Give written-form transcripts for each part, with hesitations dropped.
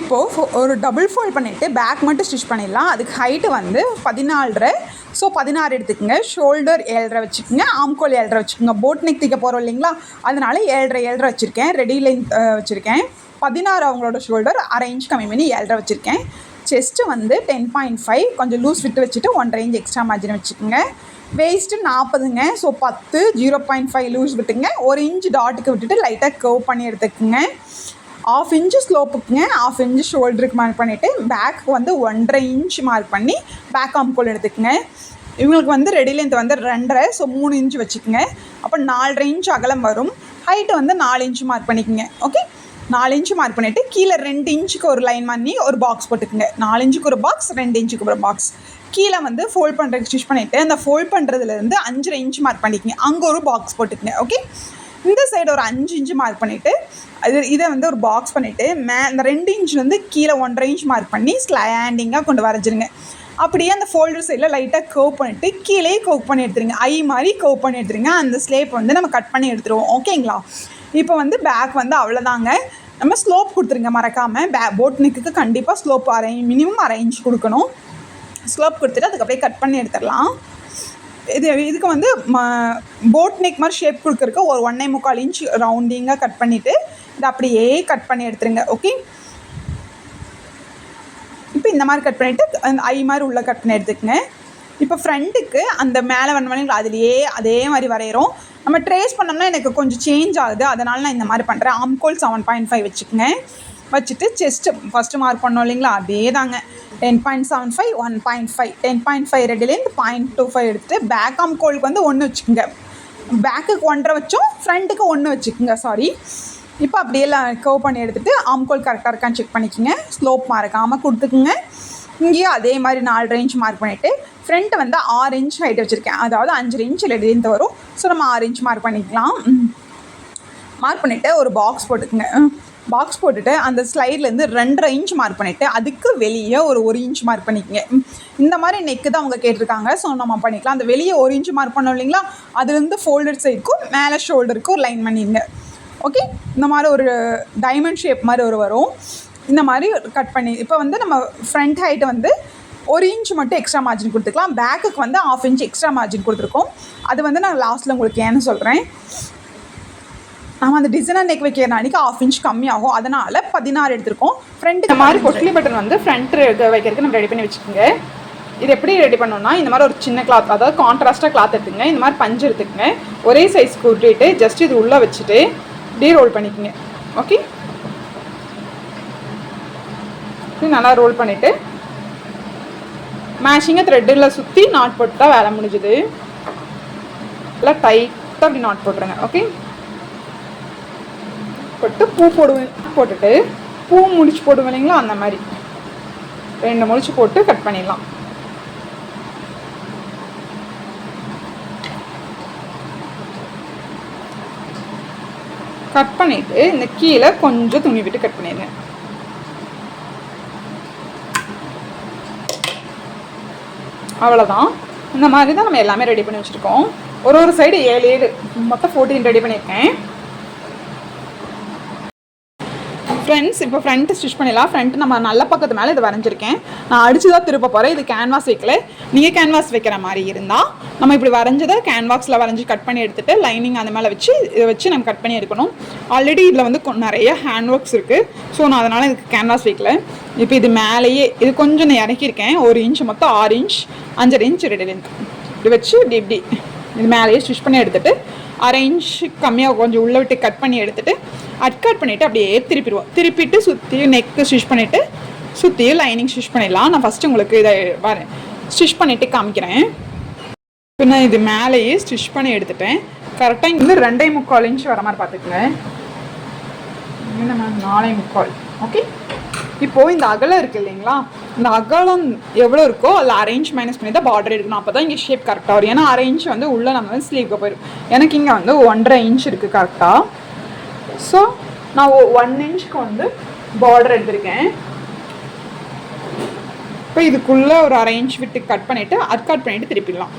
இப்போது ஒரு double fold பண்ணிவிட்டு பேக் மட்டும் ஸ்டிச் பண்ணிடலாம். அதுக்கு ஹைட்டு வந்து 14.5. ஸோ 16 எடுத்துக்கோங்க. ஷோல்டர் 7.5 வச்சுக்கோங்க. ஆம்கோல் 7.5 வச்சுக்கோங்க. போட் நெக் தைக்க போகிறோம் இல்லைங்களா, அதனால 7.5 வச்சுருக்கேன். ரெடி லென்த் வச்சுருக்கேன். 16 அவங்களோட ஷோல்டர் 1/2 இன்ச் கம்மி பண்ணி 7.5 வச்சுருக்கேன். செஸ்ட்டு வந்து 10.5 கொஞ்சம் லூஸ் விட்டு வச்சுட்டு 1.5 இன்ச் எக்ஸ்ட்ரா மார்ஜின் வச்சுக்கோங்க. வேஸ்ட்டு 40ங்க. ஸோ 10 0.5 லூஸ் விட்டுங்க. 1 இன்ச் டாட்டுக்கு விட்டுட்டு லைட்டாக கர்வ் பண்ணி எடுத்துக்கோங்க. 1/2 இன்ச்சு ஸ்லோப்புக்குங்க. 1/2 இன்ச்சு ஷோல்டருக்கு மார்க் பண்ணிவிட்டு பேக்கு வந்து 1.5 இன்ச் மார்க் பண்ணி பேக் ஆம்கோல் எடுத்துக்கோங்க. இவங்களுக்கு வந்து ரெடி லென்த் வந்து 2.5. ஸோ 3 இன்ச் வச்சுக்கோங்க. அப்போ 4.5 இன்ச் அகலம் வரும். ஹைட்டு வந்து 4 இன்ச் மார்க் பண்ணிக்கோங்க. ஓகே, 4 இன்ச்சு மார்க் பண்ணிவிட்டு கீழே 2 இன்ச்சுக்கு ஒரு லைன் பண்ணி ஒரு பாக்ஸ் போட்டுக்குங்க. 4 இன்ச்சுக்கு ஒரு பாக்ஸ், 2 இன்ச்சுக்கு ஒரு பாக்ஸ். கீழே வந்து ஃபோல்ட் பண்ணுறதுக்கு ஸ்டிச் பண்ணிவிட்டு அந்த ஃபோல்ட் பண்ணுறதுலேருந்து 5.5 இன்ச் மார்க் பண்ணிக்கோங்க. அங்கே ஒரு பாக்ஸ் போட்டுக்குங்க. ஓகே, இந்த சைடு ஒரு 5 இன்ச்சு மார்க் பண்ணிவிட்டு இதை வந்து ஒரு பாக்ஸ் பண்ணிவிட்டு இந்த 2 இன்ச்லேருந்து கீழே 1.5 இன்ச் மார்க் பண்ணி ஸ்லாண்டிங்காக கொண்டு வரைஞ்சிருங்க. அப்படியே அந்த ஃபோல்டர் சைடில் லைட்டாக கர்வ் பண்ணிவிட்டு கீழே கர்வ் பண்ணி எடுத்துருங்க. ஐ மாதிரி கர்வ் பண்ணி எடுத்துருங்க. அந்த ஸ்லேப் வந்து நம்ம கட் பண்ணி எடுத்துருவோம். ஓகேங்களா, இப்போ வந்து பேக் வந்து அவ்வளோதாங்க. நம்ம ஸ்லோப் கொடுத்துருங்க மறக்காமல். போட் நெக்குக்கு கண்டிப்பாக ஸ்லோப் மினிமம் 1/2 இன்ச் கொடுக்கணும். ஸ்லோப் கொடுத்துட்டு அதுக்கப்புறம் கட் பண்ணி எடுத்துடலாம். இதுக்கு வந்து போட் நெக் மாதிரி ஷேப் கொடுக்குறக்கு ஒரு 1.25 இன்ச் ரவுண்டிங்காக கட் பண்ணிவிட்டு இதை அப்படியே கட் பண்ணி எடுத்துருங்க. ஓகே, இப்போ இந்த மாதிரி கட் பண்ணிவிட்டு அந்த ஐ மாதிரி உள்ளே கட் பண்ணி எடுத்துக்கங்க. இப்போ ஃப்ரண்ட்டுக்கு அந்த மேலே வந்தவங்க அதுலேயே அதே மாதிரி வரைகிறோம். நம்ம ட்ரேஸ் பண்ணோம்னா எனக்கு கொஞ்சம் சேஞ்ச் ஆகுது, அதனால் நான் இந்த மாதிரி பண்ணுறேன். ஆம்கோல் 7.5 வச்சுக்கோங்க. வச்சுட்டு செஸ்ட்டு ஃபஸ்ட்டு மார்க் பண்ணோம் இல்லைங்களா, அதே தாங்க. 10.75 1.5 10.5 ரெடி லென்த் 0.25 எடுத்துகிட்டு பேக் ஆம்கோலுக்கு வந்து 1 வச்சுக்கோங்க. பேக்குக்கு 1.5 வச்சோம், ஃப்ரண்ட்டுக்கு 1 வச்சுக்கோங்க. சாரி, இப்போ அப்படியே கர்வ் பண்ணி எடுத்துகிட்டு ஆம்கோல் கரெக்டாக இருக்கான்னு செக் பண்ணிக்கோங்க. ஸ்லோப் மறக்காமல் கொடுத்துக்குங்க. இங்கேயும் அதே மாதிரி 4.5 இன்ச் மார்க் பண்ணிவிட்டு ஃப்ரண்ட்டு வந்து 6 இன்ச் ஹைட் வச்சுருக்கேன். அதாவது 5 இன்ச் லென்த் வரும். ஸோ நம்ம 6 இன்ச் மார்க் பண்ணிக்கலாம். மார்க் பண்ணிவிட்டு ஒரு பாக்ஸ் போட்டுக்குங்க. பாக்ஸ் போட்டுட்டு அந்த ஸ்லைட்லேருந்து 2.5 இன்ச் மார்க் பண்ணிவிட்டு அதுக்கு வெளியே ஒரு 1 இன்ச் மார்க் பண்ணிக்கோங்க. இந்த மாதிரி நெக்கு தான் அவங்க கேட்டிருக்காங்க. ஸோ நம்ம பண்ணிக்கலாம். அந்த வெளியே 1 இன்ச் மார்க் பண்ணோம் இல்லைங்களா, அதுலேருந்து ஃபோல்டர் சைடுக்கும் மேலே ஷோல்டருக்கும் ஒரு லைன் பண்ணிடுங்க. ஓகே, இந்த மாதிரி ஒரு டைமண்ட் ஷேப் மாதிரி வரும். இந்த மாதிரி கட் பண்ணி இப்போ வந்து நம்ம ஃப்ரண்ட் ஹைட்டை வந்து 1 இன்ச் மட்டும் எக்ஸ்ட்ரா மார்ஜின் கொடுத்துக்கலாம். பேக்குக்கு வந்து 1/2 இன்ச் எக்ஸ்ட்ரா மார்ஜின் கொடுத்துருக்கோம். அது வந்து நான் லாஸ்ட்டில் உங்களுக்கு ஏன்னு சொல்கிறேன். நம்ம அந்த டிசைனர் நெக் வைக்கிற அன்றைக்கி 1/2 இன்ச் கம்மியாகும், அதனால் 16 எடுத்துருக்கோம். ஃப்ரண்ட்டு இந்த மாதிரி பொட்லி பட்டன் வந்து ஃப்ரண்ட்டு வைக்கிறதுக்கு நம்ம ரெடி பண்ணி வச்சுக்கோங்க. இது எப்படி ரெடி பண்ணோம்னா, இந்த மாதிரி ஒரு சின்ன கிளாத், அதாவது கான்ட்ராஸ்ட்டாக கிளாத் எடுத்துக்கங்க. இந்த மாதிரி பஞ்சு எடுத்துக்கங்க. ஒரே சைஸ் கூட்டிட்டு ஜஸ்ட் இது உள்ளே வச்சுட்டு இப்படியே ரோல் பண்ணிக்கோங்க. ஓகே, நல்லா ரோல் பண்ணிவிட்டு மேஷிங்காக த்ரெட்டில் சுற்றி நாட் போட்டு தான் வேலை முடிஞ்சுது. நல்லா டைட்டாக அப்படி நாட் போட்டுருங்க. ஓகே, போட்டு பூ போடுவேன். போட்டுட்டு பூ முடிச்சு போடுவேன் இல்லைங்களா, அந்த மாதிரி 2 முடிச்சு போட்டு கட் பண்ணிடலாம். கட் பண்ணிவிட்டு இந்த கீழே கொஞ்சம் துணி விட்டு கட் பண்ணிடுங்க. அவ்வளோதான். இந்த மாதிரி தான் நம்ம எல்லாமே ரெடி பண்ணி வச்சுருக்கோம். ஒரு சைடு 7 மொத்தம் 14 ரெடி பண்ணியிருக்கேன். ஃப்ரெண்ட்ஸ், இப்போ ஃப்ரண்ட்டு ஸ்டிச் பண்ணிடலாம். ஃப்ரண்ட்டு நம்ம நல்ல பக்கத்து மேலே இது வரைஞ்சிருக்கேன். நான் அடித்து தான் திருப்ப போகிறேன். இது கேன்வாஸ் வைக்கல. நீங்கள் கேன்வாஸ் வைக்கிற மாதிரி இருந்தால் நம்ம இப்படி வரைஞ்சதை கேன்வாஸில் வரைஞ்சி கட் பண்ணி எடுத்துகிட்டு லைனிங் அந்த மேலே வச்சு இதை வச்சு நம்ம கட் பண்ணி எடுக்கணும். ஆல்ரெடி இதில் வந்து நிறைய ஹேண்ட் ஒர்க்ஸ் இருக்குது. ஸோ நான் அதனால் இதுக்கு கேன்வாஸ் வைக்கல. இப்போ இது மேலேயே இது கொஞ்சம் நான் இறக்கியிருக்கேன். 1 இன்ச் மொத்தம் 6 இன்ச் 5.5 இன்ச் ரெடி லென்த் இப்படி வச்சு இப்படி இது மேலேயே ஸ்டிச் பண்ணி எடுத்துகிட்டு 1/2 இன்ச் கம்மியாக கொஞ்சம் உள்ளே விட்டு கட் பண்ணி எடுத்துகிட்டு கட் பண்ணிவிட்டு அப்படியே திருப்பிடுவோம். திருப்பிட்டு சுற்றியும் நெக்கு ஸ்டிச் பண்ணிவிட்டு சுற்றியும் லைனிங் ஸ்டிச் பண்ணிடலாம். நான் ஃபஸ்ட்டு உங்களுக்கு இதை ஸ்டிச் பண்ணிவிட்டு காமிக்கிறேன். இப்போ நான் இது மேலேயே ஸ்டிச் பண்ணி எடுத்துட்டேன். கரெக்டாக இங்கே 2.25 இன்ச் வர மாதிரி பார்த்துக்குங்க. நம்ம 4.25. ஓகே, இப்போது இந்த அகலம் இருக்குது இல்லைங்களா, இந்த அகலம் எவ்வளோ இருக்கோ அதில் 1/2 இன்ச் மைனஸ் பண்ணி தான் பார்டர் எடுக்கணும். அப்போ தான் இங்கே ஷேப் கரெக்டாக வரும். ஏன்னா 1/2 இன்ச் வந்து உள்ளே நம்ம வந்து ஸ்லீவ்க்கு போயிடும். எனக்கு இங்கே வந்து 1.5 இன்ச் இருக்குது கரெக்டாக. ஸோ நான் 1 இன்ச்சுக்கு வந்து பார்டர் எடுத்திருக்கேன். இப்போ இதுக்குள்ளே ஒரு 1/2 இன்ச் விட்டு கட் பண்ணிவிட்டு கட் பண்ணிவிட்டு திருப்பிடலாம்.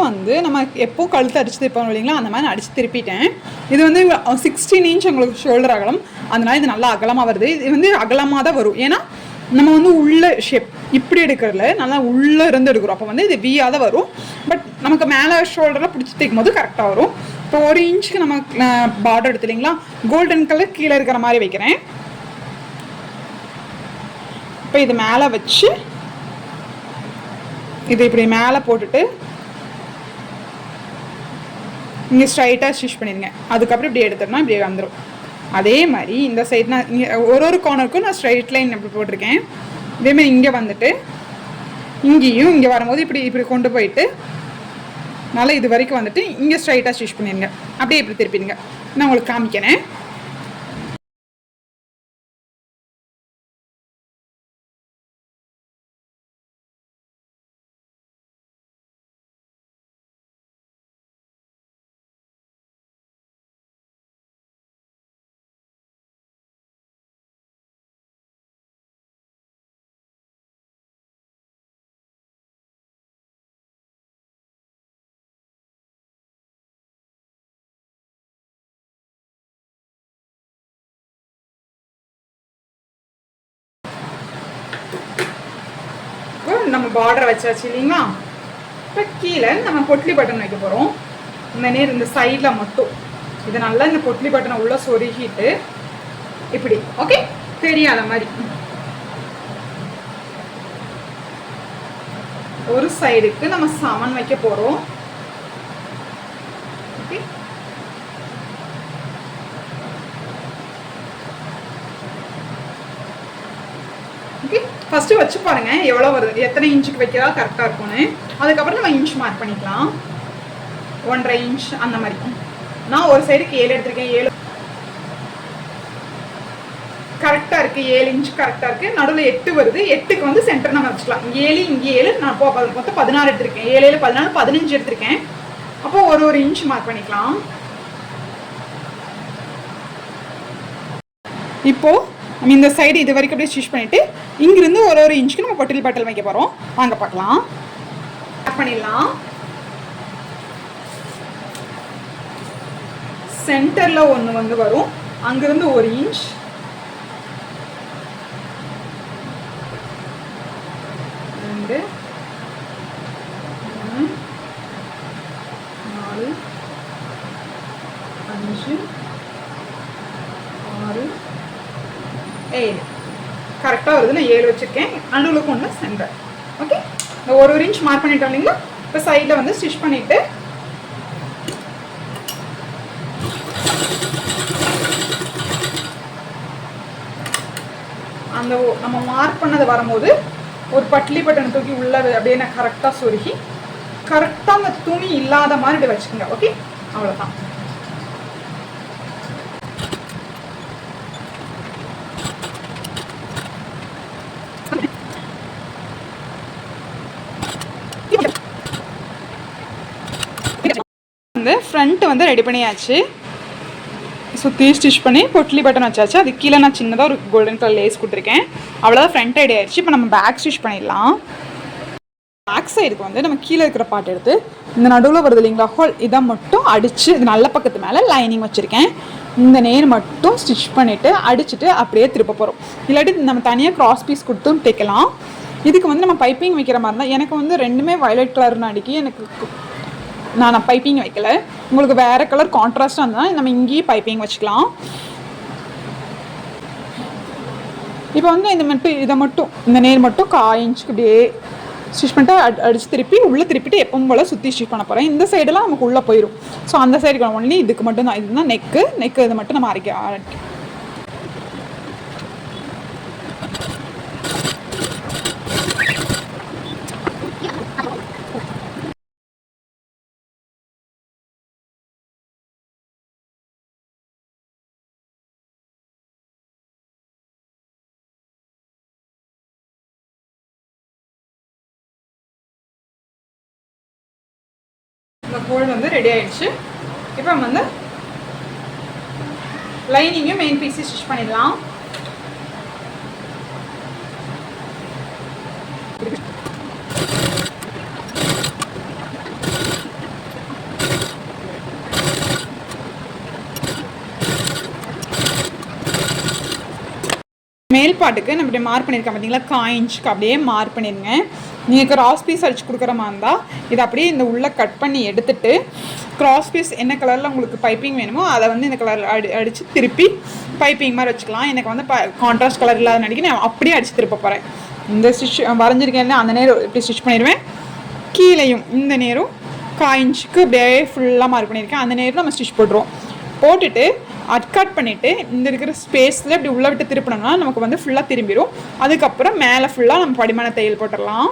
வந்து நம்ம எப்போ கழுத்து அடிச்சு திருப்போம் இல்லைங்களா, அந்த மாதிரி அடித்து திருப்பிட்டேன். இது வந்து 16 இன்ச் உங்களுக்கு ஷோல்டர் அகலம், அதனால இது நல்லா அகலமாக வருது. இது வந்து அகலமாக தான் வரும், ஏன்னா நம்ம வந்து உள்ள ஷேப் இப்படி எடுக்கிறதுல நல்லா உள்ளே இருந்து எடுக்கிறோம். அப்போ வந்து இது வியாக தான் வரும். பட் நமக்கு மேலே ஷோல்டரில் பிடிச்சி தைக்கும் போது கரெக்டாக வரும். இப்போ 1 இன்ச்சுக்கு நம்ம பார்டர் எடுத்து இல்லைங்களா, கோல்டன் கலர் கீழே இருக்கிற மாதிரி வைக்கிறேன். இப்போ இது மேலே வச்சு இது இப்படி மேலே போட்டுட்டு இங்கே ஸ்ட்ரைட்டாக ஸ்டிச் பண்ணிடுங்க. அதுக்கப்புறம் இப்படி எடுத்துடனா இப்படி வந்துடும். அதே மாதிரி இந்த சைட் நான் இங்கே ஒரு கார்னருக்கும் நான் ஸ்ட்ரைட் லைன் இப்படி போட்டிருக்கேன். இதேமாதிரி இங்கே வந்துட்டு இங்கேயும் இங்கே வரும்போது இப்படி இப்படி கொண்டு போயிட்டு நல்லா இது வரைக்கும் வந்துட்டு இங்கே ஸ்ட்ரைட்டாக ஸ்டிச் பண்ணிடுங்க. அப்படியே இப்படி திருப்பிடுங்க. நான் உங்களுக்கு காமிக்கிறேன். நம்ம பார்டர் வச்சாச்சு இல்லைங்களா, இப்போ கீழே நம்ம பொட்லி பட்டன் வைக்க போகிறோம். இந்த நேர் இந்த சைடில் மட்டும் இது நல்லா இந்த பொட்லி பட்டனை உள்ளே சொருகிட்டு இப்படி ஓகே தெரியாத மாதிரி ஒரு சைடுக்கு நம்ம 7 வைக்க போகிறோம். ஓகே, ஓகே ஃபஸ்ட்டு வச்சு பாருங்கள் எவ்வளோ வருது, எத்தனை இன்ச்சுக்கு வைக்கிறா கரெக்டாக இருக்கும்னு. அதுக்கப்புறம் நம்ம இன்ச் மார்க் பண்ணிக்கலாம். 1.5 இன்ச் அந்த மாதிரி. நான் ஒரு சைடுக்கு 7 எடுத்திருக்கேன். 7 கரெக்டாக இருக்குது. 7 இன்ச் கரெக்டாக இருக்குது. நடுவில் 8 வருது. 8க்கு வந்து சென்டர் நம்ம வச்சுக்கலாம். 7 இங்கே 7, நான் மொத்தம் 16 எடுத்திருக்கேன். 7 7 14 15 எடுத்திருக்கேன். அப்போ ஒரு இன்ச் மார்க் பண்ணிக்கலாம். இப்போது நம்ம இந்த சைடு இது வரைக்கும் அப்படியே ஸ்டிச் பண்ணிவிட்டு இங்கிருந்து ஒரு இன்ச்சுக்கு நம்ம பொட்டில் பட்டல் வைக்க போகிறோம். வாங்க பார்க்கலாம். மார்க் பண்ணிடலாம். சென்டரில் ஒன்று வந்து வரும், அங்கிருந்து 1 இன்ச், ரெண்டு 3 4 5 6 7 கரெக்டாக வருது. நான் 7 வச்சுருக்கேன். நடுவில் ஒன்று சென்டர். ஓகே, இந்த ஒரு இன்ச் மார்க் பண்ணிட்டோம் இல்லைங்களா. இப்போ சைடில் வந்து ஸ்டிச் பண்ணிவிட்டு அந்த நம்ம மார்க் பண்ணது வரும்போது ஒரு பட்லி பட்டன் தூக்கி உள்ள அப்படியே நான் கரெக்டாக சொருகி கரெக்டாக அந்த துணி இல்லாத மாதிரி இப்படி வச்சுக்கோங்க. ஓகே, அவ்வளோதான். வந்து ஃப்ரண்ட் வந்து ரெடி பண்ணியாச்சு. சுற்றி ஸ்டிச் பண்ணி பொட்லி பட்டன் வச்சாச்சு. அது கீழே நான் சின்னதாக ஒரு கோல்டன் கலர் லேஸ் கொடுத்துருக்கேன். அவ்வளோதான் ஃப்ரண்ட் ரெடி ஆயிடுச்சு. இப்போ நம்ம பேக் ஸ்டிச் பண்ணிடலாம். பேக் சைடுக்கு வந்து நம்ம கீழே இருக்கிற பார்ட் எடுத்து இந்த நடுவில் வருது இல்லைங்களா ஹோல், இதை மட்டும் அடித்து இது நல்ல பக்கத்து மேலே லைனிங் வச்சுருக்கேன். இந்த நேர் மட்டும் ஸ்டிச் பண்ணிவிட்டு அடிச்சுட்டு அப்படியே திருப்ப போகிறோம். இல்லாட்டி நம்ம தனியாக கிராஸ் பீஸ் கொடுத்தும் தைக்கலாம். இதுக்கு வந்து நம்ம பைப்பிங் வைக்கிற மாதிரி தான். எனக்கு வந்து ரெண்டுமே வயலட் கலர்னு அடிக்கி எனக்கு நான் பைப்பிங் வைக்கல. உங்களுக்கு வேறு கலர் கான்ட்ராஸ்டாக இருந்தால் நம்ம இங்கேயும் பைப்பிங் வச்சுக்கலாம். இப்போ வந்து இதை மட்டும் இந்த நேர் மட்டும் 1/4 இன்ச்சுக்கு இப்படியே ஸ்டிச் பண்ணிட்டு அடித்து திருப்பி உள்ளே திருப்பிட்டு எப்பவும் போல் சுற்றி ஸ்டிச் பண்ண போகிறேன். இந்த சைடெல்லாம் நமக்கு உள்ளே போயிடும். ஸோ அந்த சைடுக்கு ஒன்லி இதுக்கு மட்டும் தான். இதுதான் நெக்கு இதை மட்டும் நம்ம அரைக்க ஹோல் வந்து ரெடி ஆயிடுச்சு. இப்போ நம்ம வந்து லைனிங்கும் மெயின் பீஸையும் ஸ்டிச் பண்ணிடலாம். பாட்டுக்கு நம்ம இப்படி மார்க் பண்ணியிருக்கேன் பார்த்தீங்களா, 1 இன்ச்சுக்கு அப்படியே மார்க் பண்ணிடுங்க. நீங்கள் கிராஸ் பீஸ் அடிச்சு கொடுக்குற மாதிரி இருந்தால் இதை அப்படியே இந்த உள்ளே கட் பண்ணி எடுத்துகிட்டு கிராஸ் பீஸ் என்ன கலரில் உங்களுக்கு பைப்பிங் வேணுமோ அதை வந்து இந்த கலரில் அடித்து திருப்பி பைப்பிங் மாதிரி வச்சுக்கலாம். எனக்கு வந்து கான்ட்ராஸ்ட் கலர் இல்லாத நடிக்க நான் அப்படியே அடித்து திருப்ப போகிறேன். இந்த ஸ்டிச் வரைஞ்சிருக்கேன் அந்த நேரம் இப்படி ஸ்டிச் பண்ணிடுவேன். கீழேயும் இந்த நேரம் 1 இன்ச்சுக்கு அப்படியே ஃபுல்லாக மார்க் பண்ணியிருக்கேன். அந்த நேரம் நம்ம ஸ்டிச் போட்டுருவோம். போட்டுட்டு கட் பண்ணிவிட்டு இந்த இருக்கிற ஸ்பேஸில் இப்படி உள்ளே விட்டு திருப்பினோம்னா நமக்கு வந்து ஃபுல்லாக திரும்பிடும். அதுக்கப்புறம் மேலே ஃபுல்லாக நம்ம படிமான தையல் போட்டுடலாம்.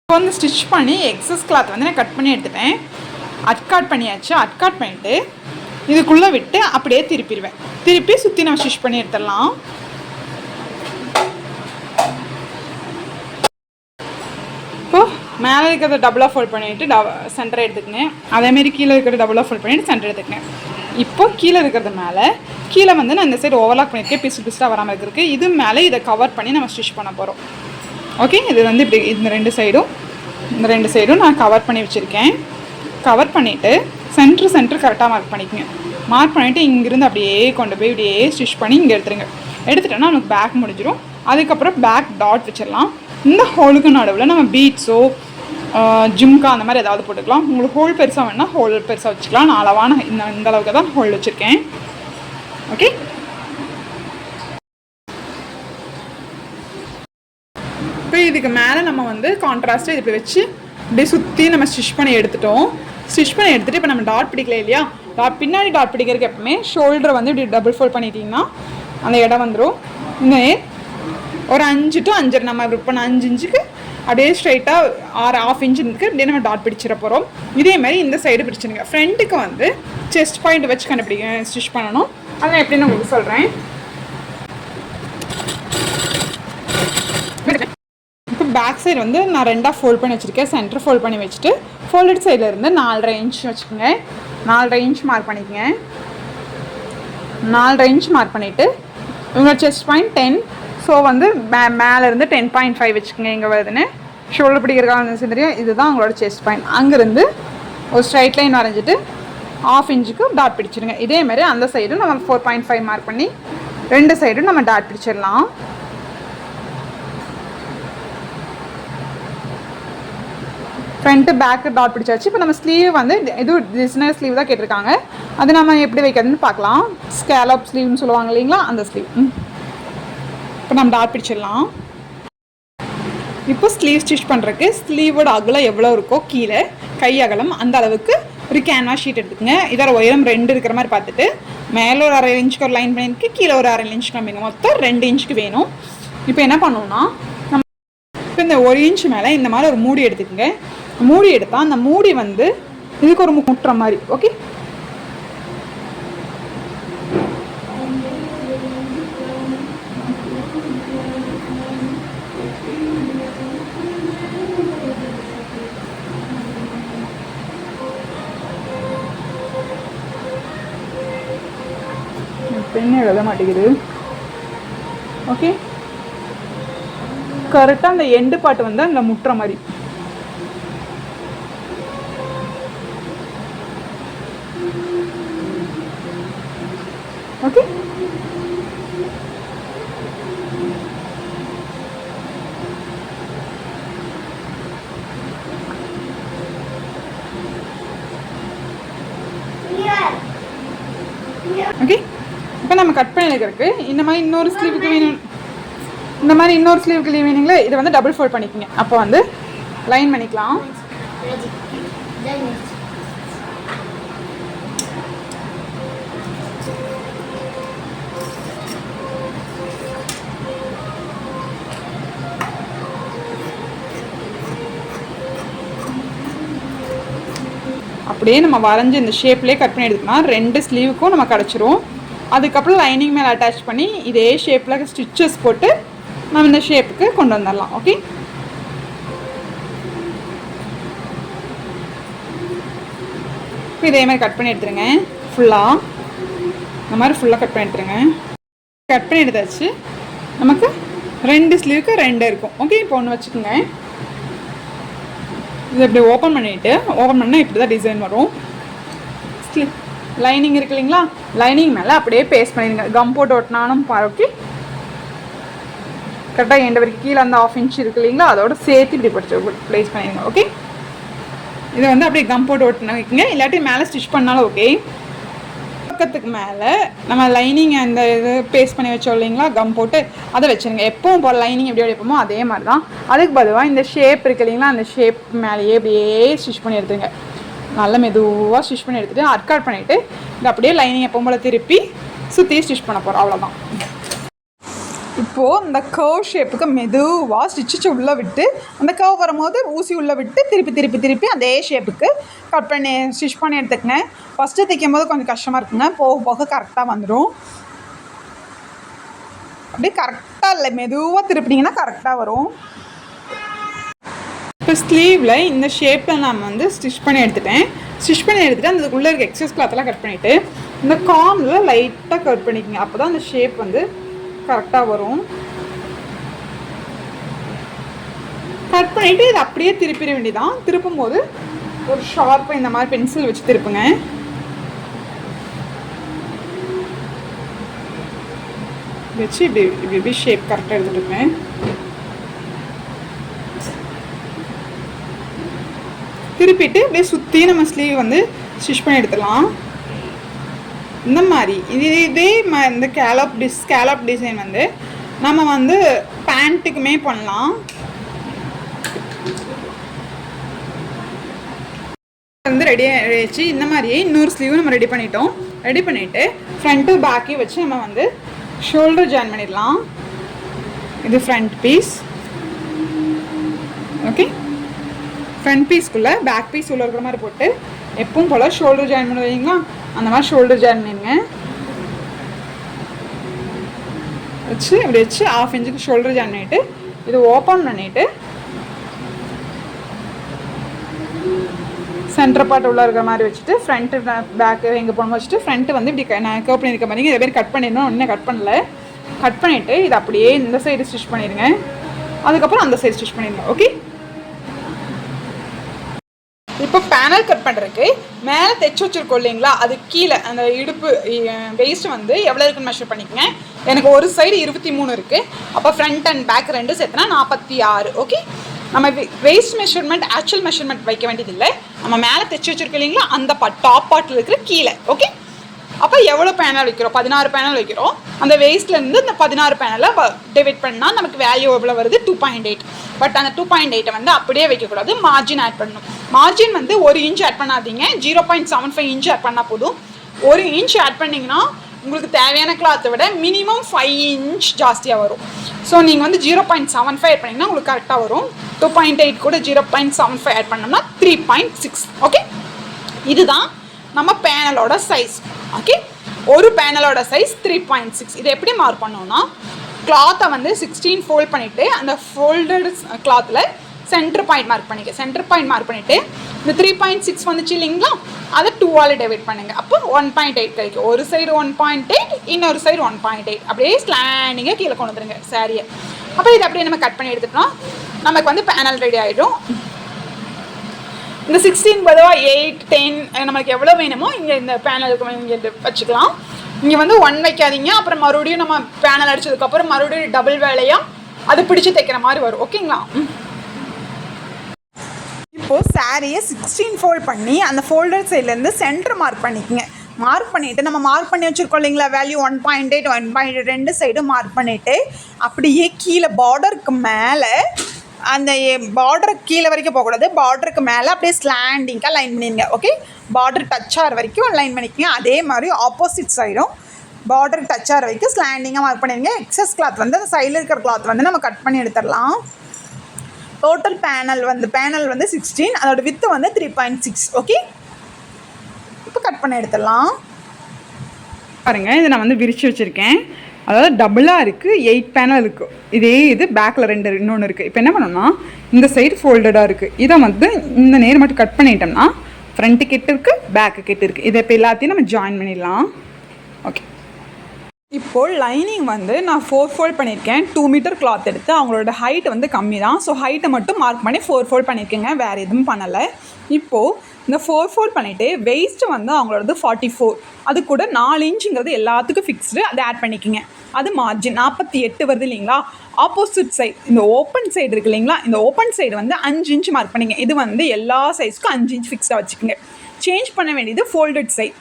இப்போ வந்து ஸ்டிச் பண்ணி எக்ஸஸ் கிளாத் வந்து நான் கட் பண்ணி எடுத்துட்டேன். கட் பண்ணியாச்சு. கட் பண்ணிவிட்டு இதுக்குள்ளே விட்டு அப்படியே திருப்பிடுவேன். திருப்பி சுற்றி நம்ம ஸ்டிச் பண்ணி எடுத்துடலாம். இப்போது மேலே இருக்கிறத டபுளாக ஃபோல்ட் பண்ணிவிட்டு சென்டரை எடுத்துக்கங்க. அதேமாரி கீழே இருக்கிறத டபுளாக ஃபோல்ட் பண்ணிவிட்டு சென்டர் எடுத்துக்கங்க. இப்போ கீழே இருக்கிறது மேலே கீழே வந்து நான் இந்த சைடு ஓவர்லாக் பண்ணியிருக்கேன், பிஸ்டாக வராமல் இருக்கிறதுக்கு. இது மேலே இதை கவர் பண்ணி நம்ம ஸ்டிச் பண்ண போகிறோம். ஓகே, இது வந்து இப்படி இந்த ரெண்டு சைடும் நான் கவர் பண்ணி வச்சுருக்கேன். கவர் பண்ணிவிட்டு சென்ட்ரு கரெக்டாக மார்க் பண்ணிக்கோங்க. மார்க் பண்ணிவிட்டு இங்கேருந்து அப்படியே கொண்டு போய் இப்படியே ஸ்டிச் பண்ணி இங்கே எடுத்துட்டோன்னா நமக்கு பேக் முடிஞ்சிடும். அதுக்கப்புறம் பேக் டாட் வச்சிடலாம். இந்த ஹோலுக்கு நடுவில் நம்ம பீட்ஸோ ஜிம்கா அந்த மாதிரி ஏதாவது போட்டுக்கலாம். உங்களுக்கு ஹோல் பெருசாக வேணுன்னா ஹோல் பெருசாக வச்சுக்கலாம். நான் அளவான இந்த அளவுக்கு தான் ஹோல் வச்சுருக்கேன். ஓகே, இப்போ இதுக்கு மேலே நம்ம வந்து கான்ட்ராஸ்ட்டாக இது இப்படி வச்சு இப்படி சுற்றி நம்ம ஸ்டிச் பண்ணி எடுத்துட்டோம். ஸ்டிச் பண்ணி எடுத்துகிட்டு இப்போ நம்ம டாட் பிடிக்கல இல்லையா, பின்னாடி டாட் பிடிக்கிறதுக்கு எப்பவுமே ஷோல்டரை வந்து இப்படி டபுள் ஃபோல்ட் பண்ணிட்டீங்கன்னா அந்த இடம் வந்துடும். இந்த ஒரு 5 to 5.5 நம்ம இப்போ 5 இன்ச்சுக்கு அப்படியே ஸ்ட்ரைட்டாக 1/2 இன்ச்சு இருக்குது. அப்படியே நம்ம டாட் பிடிச்சிட போகிறோம். இதேமாதிரி இந்த சைடு பிடிச்சிடுங்க. ஃப்ரண்ட்டுக்கு வந்து செஸ்ட் பாயிண்ட் வச்சு ஸ்டிச் பண்ணணும். அதை எப்படின்னு உங்களுக்கு சொல்கிறேன். இப்போ பேக் சைடு வந்து நான் 2ஆக ஃபோல்ட் பண்ணி வச்சுருக்கேன். சென்டர் ஃபோல்ட் பண்ணி வச்சுட்டு ஃபோல்டட் சைடில் இருந்து 4.5 இன்ச் வச்சுக்கோங்க. 4.5 இன்ச் மார்க் பண்ணிக்கோங்க. 4.5 இன்ச் மார்க் பண்ணிவிட்டு உங்களோட செஸ்ட் பாயிண்ட் 10. ஸோ வந்து மேலேருந்து 10.5 வச்சுக்கோங்க. இங்கே வருதுன்னு ஷோல்டர் பிடிக்கிறதுக்காக தெரியும். இதுதான் உங்களோட செஸ்ட் பாயிண்ட். அங்கேருந்து ஒரு ஸ்ட்ரைட் லைன் வரைஞ்சிட்டு 1/2 இன்ச்சுக்கு டாட் பிடிச்சிருங்க. இதேமாதிரி அந்த சைடும் நம்ம 4.5 மார்க் பண்ணி 2 சைடும் நம்ம டாட் பிடிச்சிடலாம். ஃப்ரண்ட்டு பேக்கு டாட் பிடிச்சாச்சு. இப்போ நம்ம ஸ்லீவ் வந்து இது டிசைனர் ஸ்லீவ் தான் கேட்டிருக்காங்க. அது நம்ம எப்படி வைக்கிறதுன்னு பார்க்கலாம். ஸ்கேலப் ஸ்லீவ்னு சொல்லுவாங்க இல்லைங்களா, அந்த ஸ்லீவ். இப்போ நம்ம டாட் பிடிச்சிடலாம். இப்போ ஸ்லீவ் ஸ்டிச் பண்ணுறதுக்கு ஸ்லீவோட அகலம் எவ்வளோ இருக்கோ கீழே கை அகலம் அந்த அளவுக்கு ஒரு கேன்வாஸ் ஷீட் எடுத்துக்கோங்க. இதோட உயரம் 2 இருக்கிற மாதிரி பார்த்துட்டு மேலே ஒரு 1/2 இன்ச்சுக்கு ஒரு லைன் பண்ணியிருக்கு, கீழே ஒரு 1/2 இன்ச்சுக்கு கம்மிங்க. மொத்தம் 2 இன்ச்சுக்கு வேணும். இப்போ என்ன பண்ணணும்னா நம்ம இப்போ இந்த 1 இன்ச் மேலே இந்த மாதிரி ஒரு மூடி எடுத்துக்கோங்க. மூடி எடுத்தால் அந்த மூடி வந்து இதுக்கு ஒரு முட்டுற மாதிரி. ஓகே, பெண்ணு எழுத மாட்டேங்குது. ஓகே, கரெக்டாக அந்த எண்டு பாட்டு வந்து அந்த முட்டுற மாதிரி. Okay, okay. இப்போ நம்ம கட் பண்ணி இருக்கிறதுக்கு இந்த மாதிரி இன்னொரு ஸ்லீவுக்கு வேணும். இந்த மாதிரி இன்னொரு ஸ்லீவுக்கு வேணுங்களே, இதை வந்து டபுள் ஃபோல்ட் பண்ணிக்கோங்க. அப்போ வந்து லைன் பண்ணிக்கலாம். அப்படியே நம்ம வரைஞ்சி இந்த ஷேப்லேயே கட் பண்ணி எடுத்துக்கோன்னா 2 ஸ்லீவுக்கும் நம்ம கிடச்சிரும். அதுக்கப்புறம் லைனிங் மேலே அட்டாச் பண்ணி இதே ஷேப்பில் ஸ்டிச்சஸ் போட்டு நம்ம இந்த ஷேப்புக்கு கொண்டு வந்துடலாம். ஓகே, இப்போ இதே மாதிரி கட் பண்ணி எடுத்துருங்க. ஃபுல்லாக இந்த மாதிரி ஃபுல்லாக கட் பண்ணி எடுத்துருங்க. கட் பண்ணி எடுத்தாச்சு. நமக்கு 2 ஸ்லீவுக்கு 2 இருக்கும். ஓகே, இப்போ ஒன்று வச்சுக்கோங்க. இது இப்படி ஓப்பன் பண்ணிவிட்டு ஓப்பன் பண்ணால் இப்படி தான் டிசைன் வரும். லைனிங் இருக்கு இல்லைங்களா, லைனிங் மேலே அப்படியே பேஸ்ட் பண்ணிடுங்க. கம் போட்டு ஒட்டினாலும் ஓகே. கரெக்டாக எண்ட் வரைக்கும் கீழே அந்த 1/2 இன்ச் இருக்கு இல்லைங்களா, அதோட சேர்த்து இப்படி படிச்சு ப்ளேஸ் பண்ணிடுங்க. ஓகே, இதை வந்து அப்படியே கம் போட்டு ஒட்டின வைக்குங்க, இல்லாட்டி மேலே ஸ்டிச் பண்ணாலும் ஓகே. பக்கத்துக்கு மேலே நம்ம லைனிங் அந்த இது பேஸ்ட் பண்ணி வச்சோம் இல்லைங்களா, கம் போட்டு அதை வச்சுருங்க. எப்பவும் போல் லைனிங் எப்படி வைப்போமோ அதே மாதிரி தான். அதுக்கு பதிலாக இந்த ஷேப் இருக்குது இல்லைங்களா, அந்த ஷேப் மேலேயே அப்படியே ஸ்டிச் பண்ணி எடுத்துருங்க. நல்லா மெதுவாக ஸ்டிச் பண்ணி எடுத்துகிட்டு அர்க்காட் பண்ணிவிட்டு இது அப்படியே லைனிங் எப்பவும் போல் திருப்பி சுற்றி ஸ்டிச் பண்ண போகிறோம். அவ்வளோதான். இப்போது இந்த கர்வ் ஷேப்புக்கு மெதுவாக ஸ்டிச்சு உள்ளே விட்டு அந்த கர்வ் வரும்போது ஊசி உள்ளே விட்டு திருப்பி அதே ஷேப்புக்கு கட் பண்ணி ஸ்டிச் பண்ணி எடுத்துக்கங்க. ஃபஸ்ட்டு தைக்கும் போது கொஞ்சம் கஷ்டமாக இருக்குங்க, போக போக கரெக்டாக வந்துடும். அப்படியே கரெக்டாக இல்லை, மெதுவாக திருப்பினீங்கன்னா கரெக்டாக வரும். இப்போ ஸ்லீவில் இந்த ஷேப்பில் நான் வந்து ஸ்டிச் பண்ணி எடுத்துட்டேன். ஸ்டிச் பண்ணி எடுத்துகிட்டு அந்த உள்ளே இருக்க எக்ஸஸ் கிளாத்தெல்லாம் கட் பண்ணிவிட்டு இந்த கார்னில் லைட்டாக கட் பண்ணிக்கோங்க. அப்போ தான் அந்த ஷேப் வந்து கரெக்டாக வரும். கட் பண்ணிவிட்டு இதை அப்படியே திருப்பிட வேண்டியதான். திருப்பும் போது ஒரு ஷார்ப்பாக இந்த மாதிரி பென்சில் வச்சு திருப்புங்க. வச்சு இப்படி இப்படி ஷேப் கரெக்டாக எடுத்துகிட்டு இருப்பேன். திருப்பிட்டு அப்படியே சுற்றி நம்ம ஸ்லீவ் வந்து ஸ்டிச் பண்ணி எடுத்துடலாம். இந்த மாதிரி இதே இந்த ஸ்கேலப் டிசைன் வந்து நம்ம வந்து பேண்ட்டுக்குமே பண்ணலாம். வந்து ரெடி ஆகிடுச்சு. இந்த மாதிரியே இன்னொரு ஸ்லீவ் நம்ம ரெடி பண்ணிட்டோம். ரெடி பண்ணிவிட்டு ஃப்ரண்ட்டு பேக்கையும் வச்சு நம்ம வந்து ஷோல்டர் ஜாயின் பண்ணிடலாம். இது ஃப்ரண்ட் பீஸ். ஓகே, ஃப்ரண்ட் பீஸ்க்குள்ளே பேக் பீஸ் உள்ள இருக்கிற மாதிரி போட்டு எப்பவும் போல் ஷோல்டர் ஜாயின் பண்ணுவீங்களா, அந்த மாதிரி ஷோல்டர் ஜாயின் பண்ணிடுங்க. வச்சு அப்படி வச்சு 1/2 இன்ச்சுக்கு ஷோல்டர் ஜாயின் பண்ணிவிட்டு இது ஓப்பன் பண்ணிவிட்டு சென்டர் பார்ட் உள்ள இருக்கிற மாதிரி வச்சுட்டு ஃப்ரண்ட்டு பேக்கு எங்கே போகணும் வச்சுட்டு ஃப்ரண்ட்டு வந்து இப்படி நான் கர்வ் பண்ணியிருக்க மாதிரி இதை பேர் கட் பண்ணிடணும். ஒன்றும் கட் பண்ணல. கட் பண்ணிவிட்டு இது அப்படியே இந்த சைடு ஸ்டிச் பண்ணிடுங்க. அதுக்கப்புறம் அந்த சைடு ஸ்டிச் பண்ணிடுங்க. ஓகே, இப்போ பேனல் கட் பண்ணுறதுக்கு மேலே தைச்சி வச்சுருக்கோம் இல்லைங்களா, அது கீழே அந்த இடுப்பு வெயிஸ்ட் வந்து எவ்வளோ இருக்குன்னு மெஷர் பண்ணிக்கங்க. எனக்கு ஒரு சைடு 23 இருக்குது. அப்போ ஃப்ரண்ட் அண்ட் பேக் ரெண்டும் சேர்த்துனா 46. ஓகே, நம்ம வெயிஸ்ட் மெஷர்மெண்ட் ஆக்சுவல் மெஷர்மெண்ட் வைக்க வேண்டியதில்லை. நம்ம மேலே தைச்சி வச்சுருக்கோம் இல்லைங்களா, அந்த டாப் பார்ட்டில் இருக்கிற கீழே. ஓகே, அப்போ எவ்வளோ பேனல் வைக்கிறோம், 16 பேனல் வைக்கிறோம். அந்த வெயிஸ்ட்லேருந்து இந்த 16 பேனலை டிவைட் பண்ணால் நமக்கு வேல்யூ எவ்வளோ வருது, 2.8. பட் அந்த 2.8 வந்து அப்படியே வைக்கக்கூடாது, மார்ஜின் ஆட் பண்ணணும். மார்ஜின் வந்து 1 இன்ச் ஆட் பண்ணாதீங்க, 0.75 இன்ச் ஆட் பண்ணால் போதும். 1 இன்ச் ஆட் பண்ணிங்கன்னா உங்களுக்கு தேவையான கிளாத்தை விட மினிமம் 5 இன்ச் ஜாஸ்தியாக வரும். ஸோ நீங்கள் வந்து 0.75 ஆட் பண்ணிங்கன்னா உங்களுக்கு கரெக்டாக வரும். 2.8 கூட 0.75 ஆட் பண்ணோம்னா 3.6. ஓகே, இதுதான் நம்ம பேனலோட சைஸ். ஓகே, ஒரு பேனலோட சைஸ் 3.6. இதை எப்படி மார்க் பண்ணோம்னா கிளாத்தை வந்து 16 ஃபோல்ட் பண்ணிவிட்டு அந்த ஃபோல்டட் கிளாத்தில் சென்டர் பாயிண்ட் மார்க் பண்ணிக்க. சென்டர் பாயிண்ட் மார்க் பண்ணிவிட்டு இந்த 3.6 வந்துச்சு இல்லைங்களா, அதை 2ஆல் டிவைட் பண்ணுங்கள். அப்போ 1.8 கிடைக்கும். ஒரு சைடு 1.8, இன்னொரு சைடு 1.8. அப்படியே ஸ்லாண்டிங்காக கீழே கொண்டு வந்துடுங்க சாரியை. அப்போ இதை அப்படியே நம்ம கட் பண்ணி எடுத்துட்டோம்னா நமக்கு வந்து பேனல் ரெடி ஆகிடும். இந்த 16 பதிலாக 8, 10 நம்மளுக்கு எவ்வளோ வேணுமோ இங்கே இந்த பேனலுக்கு இங்கே வச்சுக்கலாம். இங்கே வந்து 1 வைக்காதீங்க. அப்புறம் மறுபடியும் நம்ம பேனல் அடித்ததுக்கப்புறம் மறுபடியும் டபுள் வேலையாக அது பிடிச்சி தைக்கிற மாதிரி வரும். ஓகேங்களா, இப்போது சாரியை 16 ஃபோல்ட் பண்ணி அந்த ஃபோல்டர் சைட்லேருந்து சென்டர் மார்க் பண்ணிக்கோங்க. மார்க் பண்ணிவிட்டு நம்ம மார்க் பண்ணி வச்சுருக்கோம் இல்லைங்களா வேல்யூ 1.8, 1.8 2 சைடும் மார்க் பண்ணிவிட்டு அப்படியே கீழே பார்டருக்கு மேலே அந்த பார்டருக்கு கீழே வரைக்கும் போகக்கூடாது, பார்டருக்கு மேலே அப்படியே ஸ்லாண்டிங்காக லைன் பண்ணிடுங்க. ஓகே, பார்டர் டச் ஆகிற வரைக்கும் லைன் பண்ணிக்கோங்க. அதே மாதிரி ஆப்போசிட் சைடும் பார்டருக்கு டச் ஆகிற வரைக்கும் ஸ்லாண்டிங்காக மார்க் பண்ணிடுங்க. எக்ஸஸ் கிளாத் வந்து அந்த சைடில் இருக்கிற கிளாத் வந்து நம்ம கட் பண்ணி எடுத்துடலாம். டோட்டல் பேனல் வந்து 16, அதோட வித்து வந்து 3.6. ஓகே, இப்போ கட் பண்ணி எடுத்துடலாம். பாருங்கள், இதை நான் வந்து விரித்து வச்சுருக்கேன். அதாவது டபுளாக இருக்குது, 8 பேனல் இருக்குது. இதே இது பேக்கில் 2 இன்னொன்று இருக்குது. இப்போ என்ன பண்ணோம்னா இந்த சைடு ஃபோல்டடாக இருக்குது. இதை வந்து இந்த நேர் மட்டும் கட் பண்ணிட்டோம்னா ஃப்ரண்ட்டு கிட்ட இருக்குது, பேக்கு கிட்ட இருக்குது. இதை இப்போ எல்லாத்தையும் நம்ம ஜாயின் பண்ணிடலாம். ஓகே, இப்போது லைனிங் வந்து நான் 4 ஃபோல்ட் பண்ணியிருக்கேன். 2 மீட்டர் கிளாத் எடுத்து அவங்களோட ஹைட் வந்து கம்மி தான். ஸோ ஹைட்டை மட்டும் மார்க் பண்ணி 4 ஃபோல்ட் பண்ணியிருக்கேங்க, வேறு எதுவும் பண்ணலை. இப்போது இந்த 4 ஃபோல்ட் பண்ணிவிட்டு வெயிஸ்ட்டு வந்து அவங்களோடது 44, அது கூட 4 இன்ச்சுங்கிறது எல்லாத்துக்கும் ஃபிக்ஸ்டு, அதை ஆட் பண்ணிக்கோங்க. அது மார்ஜின் 48 வருது இல்லைங்களா. ஆப்போசிட் சைடு இந்த ஓப்பன் சைடு இருக்குது இல்லைங்களா, இந்த ஓப்பன் சைடு வந்து 5 இன்ச் மார்க் பண்ணிங்க. இது வந்து எல்லா சைஸ்க்கும் 5 இன்ச் ஃபிக்ஸாக வச்சுக்கோங்க. சேஞ்ச் பண்ண வேண்டியது ஃபோல்டட் சைடு.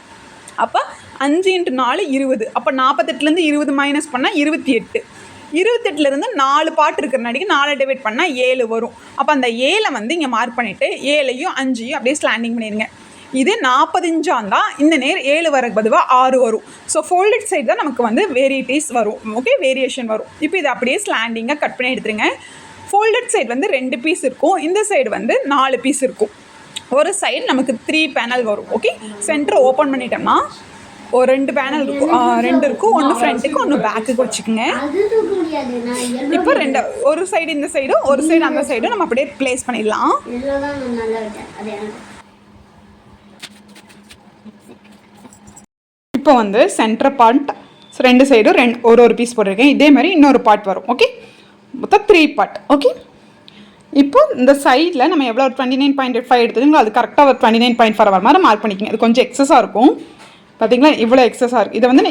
அப்போ 5 × 4 20. அப்போ 48லேருந்து 20 மைனஸ் பண்ணால் 28. 28லேருந்து 4 பார்ட் இருக்கிறனாடிக்கு 4 டிவைட் பண்ணால் 7 வரும். அப்போ அந்த 7 வந்து இங்கே மார்க் பண்ணிவிட்டு 7ஐயும் 5ஐயும் அப்படியே ஸ்லாண்டிங் பண்ணிடுங்க. இது 40 இன்ச்சாக இருந்தால் இந்த நேர் 7 வரக்கு பதிவாக 6 வரும். ஸோ ஃபோல்டட் சைடு தான் நமக்கு வந்து வேரியேட்டிஸ் வரும். ஓகே, வேரியேஷன் வரும். இப்போ இதை அப்படியே ஸ்லாண்டிங்காக கட் பண்ணி எடுத்துருங்க. ஃபோல்டட் சைடு வந்து 2 பீஸ் இருக்கும், இந்த சைடு வந்து 4 பீஸ் இருக்கும். ஒரு சைடு நமக்கு 3 பேனல் வரும். ஓகே, சென்டர் ஓப்பன் பண்ணிட்டோம்னா ஒரு 2 பேனல் இருக்கும், 2 இருக்கும். ஒன்று ஃப்ரண்ட்டுக்கு ஒன்று பேக்குக்கு வச்சுக்கோங்க. இப்போ ஒரு சைடு இந்த சைடும் ஒரு சைடு அந்த சைடும் நம்ம அப்படியே பிளேஸ் பண்ணிடலாம். இப்போ வந்து சென்டர் பார்ட் 2 சைடும் ஒரு பீஸ் போட்டிருக்கேன். இதே மாதிரி இன்னொரு பார்ட் வரும். ஓகே, மொத்தம் 3 பார்ட். ஓகே, இப்போ இந்த சைடில் நம்ம எவ்வளோ 29.5 எடுத்துக்கோங்களோ அது கரெக்டாக ஒரு 29.4 வர மாதிரி மார்க் பண்ணிக்கோங்க. இது கொஞ்சம் எக்ஸஸாக இருக்கும் பார்த்தீங்களா, இவ்வளோ எக்ஸஸாக இருக்குது. இதை வந்து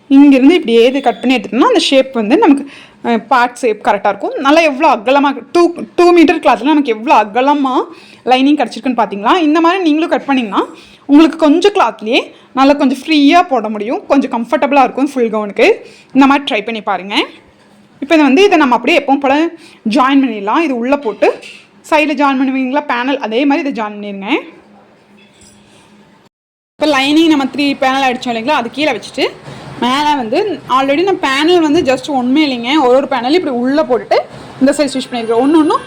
இங்கேருந்து இப்படியே இது கட் பண்ணி எடுத்துட்டோம்னா அந்த ஷேப் வந்து நமக்கு பார்ட் ஷேப் கரெக்டாக இருக்கும். நல்லா எவ்வளோ அகலமாக 2 மீட்டர் கிளாத்தில் நமக்கு எவ்வளோ அகலமாக லைனிங் கிடச்சிருக்குன்னு பார்த்தீங்களா. இந்த மாதிரி நீங்களும் கட் பண்ணிங்கன்னா உங்களுக்கு கொஞ்சம் கிளாத்லேயே நல்லா கொஞ்சம் ஃப்ரீயாக போட முடியும், கொஞ்சம் கம்ஃபர்டபுளாக இருக்கும் ஃபுல் கவுனுக்கு. இந்த மாதிரி ட்ரை பண்ணி பாருங்கள். இப்போ இதை நம்ம அப்படியே எப்பவும் போல் ஜாயின் பண்ணிடலாம். இது உள்ளே போட்டு சைடில் ஜாயின் பண்ணுவீங்களா பேனல், அதே மாதிரி இதை ஜாயின் பண்ணிடுங்க. இப்போ லைனிங் நம்ம 3 பேனல் அடித்தோம் இல்லைங்களா, அது கீழே வச்சுட்டு மேலே வந்து ஆல்ரெடி நம்ம பேனல் வந்து ஜஸ்ட் ஒன்றுமே இல்லைங்க, ஒரு பேனல் இப்படி உள்ளே போட்டுட்டு இந்த சைடு ஸ்டிச் பண்ணியிருக்கோம். ஒன்று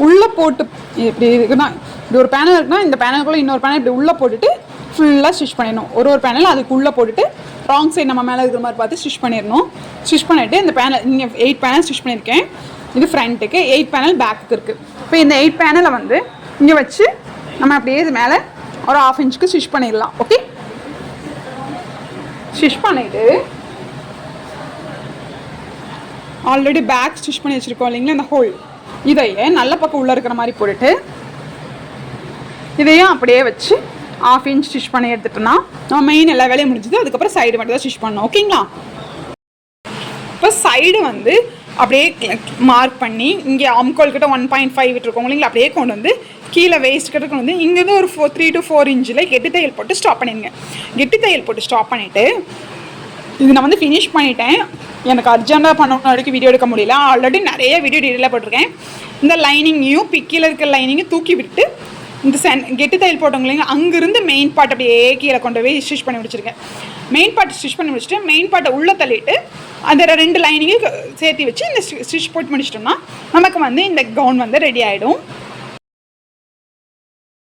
உள்ளே போட்டு இப்படி இருக்குன்னா இப்படி ஒரு பேனல் இருக்குன்னா இந்த பேனலுக்குள்ளே இன்னொரு பேனல் இப்படி உள்ளே போட்டுட்டு ஃபுல்லாக ஸ்டிச் பண்ணிடணும். ஒரு பேனல் அதுக்கு உள்ளே போட்டுட்டு ராங் சைடு நம்ம மேலே இருக்கிற மாதிரி பார்த்து ஸ்டிச் பண்ணிடணும். ஸ்டிச் பண்ணிவிட்டு இந்த பேனல் இங்கே 8 பேனல் ஸ்டிச் பண்ணியிருக்கேன். இது ஃப்ரண்ட்டுக்கு, 8 பேனல் பேக்குக்கு இருக்குது. இப்போ இந்த 8 பேனலை வந்து இங்கே வச்சு நம்ம அப்படியே இது மேலே ஒரு 1/2 இன்ச்சுக்கு ஸ்டிச் பண்ணிடலாம். ஓகே, ஸ்டிச் பண்ணிவிட்டு ஆல்ரெடி பேக் ஸ்டிச் பண்ணி வச்சுருக்கோம் இல்லைங்களா, இந்த ஹோல் இதையே நல்ல பக்கம் உள்ளே இருக்கிற மாதிரி போட்டுட்டு இதையும் அப்படியே வச்சு 1/2 இன்ச் ஸ்டிச் பண்ணி எடுத்துட்டோம்னா நம்ம மெயின் எல்லா வேலையும் முடிஞ்சுது. அதுக்கப்புறம் சைடு மட்டும் தான் ஸ்டிச் பண்ணணும். ஓகேங்களா, இப்போ சைடு வந்து அப்படியே மார்க் பண்ணி இங்கே ஆம்கோல் கிட்ட 1.5 விட்டுருக்கோம் இல்லைங்களா, அப்படியே கொண்டு வந்து கீழே வேஸ்ட் கிட்ட கொண்டு வந்து இங்கேருந்து ஒரு 3 to 4 இன்ச்சில் கெட்டி தையல் போட்டு ஸ்டாப் பண்ணிடுங்க. கெட்டி தையல் போட்டு ஸ்டாப் பண்ணிவிட்டு இது நான் வந்து ஃபினிஷ் பண்ணிட்டேன். எனக்கு அர்ஜென்ட்டாக பண்ணணும் வரைக்கும் வீடியோ எடுக்க முடியல. ஆல்ரெடி நிறைய வீடியோ டீட்டெயிலாக போட்டிருக்கேன். இந்த லைனிங்கையும் கீழே இருக்கிற லைனிங்கையும் தூக்கி விட்டு இந்த கெட்டி தையல் போட்டவங்க இல்லைங்க, அங்கேருந்து மெயின் பார்ட் அப்படியே கீழே கொண்டு போய் ஸ்டிச் பண்ணி முடிச்சிருக்கேன். மெயின் பார்ட் ஸ்டிச் பண்ணி முடிச்சுட்டு மெயின் பார்ட்டை உள்ளே தள்ளிட்டு அந்த 2 லைனிங்கையும் சேர்த்து வச்சு இந்த ஸ்டிச் போட்டு முடிச்சிட்டோம்னா நமக்கு வந்து இந்த கவுன் வந்து ரெடி ஆகிடும்.